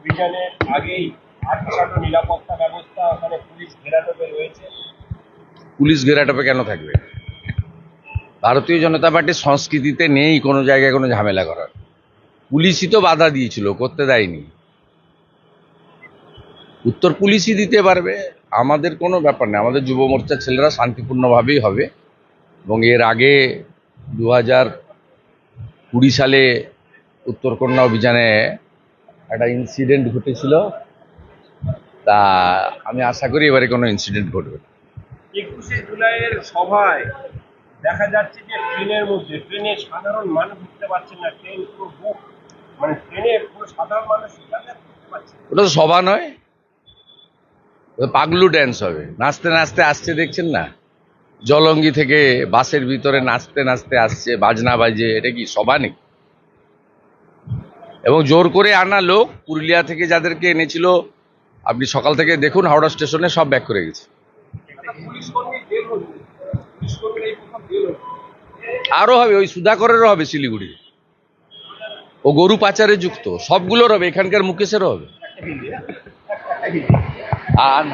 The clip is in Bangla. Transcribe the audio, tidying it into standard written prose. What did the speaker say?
অভিযানের আগেই আটকানো নিরাপত্তা ব্যবস্থা ওখানে পুলিশ ঘেরাটোপে রয়েছে। পুলিশ ঘেরাটোপে কেন থাকবে? ভারতীয় জনতা পার্টির সংস্কৃতিতে নেই কোনো জায়গায় কোনো ঝামেলা করার। পুলিশই তো বাধা দিয়েছিল, করতে দেয়নি। উত্তর পুলিশই দিতে পারবে, আমাদের কোনো ব্যাপার নেই। আমাদের যুব মোর্চার ছেলেরা শান্তিপূর্ণভাবেই হবে। এবং এর আগে 2020 সালে উত্তরকন্যা অভিযানে একটা ইনসিডেন্ট ঘটেছিল, তা আমি আশা করি এবারে কোনো ইনসিডেন্ট ঘটবে না। 21শে জুলাইয়ের সভায় দেখা যাচ্ছে যে ট্রেনে সাধারণ মানুষ উঠতে পারছেন না, ট্রেন পুরো বুক, মানে ট্রেনে পুরো সাধারণ মানুষ যাতায়াত করতে পারছে না। ওটা তো সভা নয়, ওটা পাগলু ড্যান্স হবে। নাচতে নাচতে আসছে, দেখছেন না? জলঙ্গি থেকে বাসের ভিতরে নাচতে নাচতে আসছে, বাজনা বাজে। এটা কি সভা নাকি? এবং জোর করে আনা লোক, পুরুলিয়া থেকে যাদেরকে এনেছিল, আপনি সকাল থেকে দেখুন হাওড়া স্টেশনে সব ব্যাক করে গেছে। পুলিশ কর্মী জেল হল, পুলিশ কর্মীর এই প্রথম জেল হল। আরো হবে, ওই সুধাকরেরও হবে শিলিগুড়ি। ও গরু পাচারে যুক্ত, সবগুলোর হবে, এখানকার মুকেশেরও হবে। আর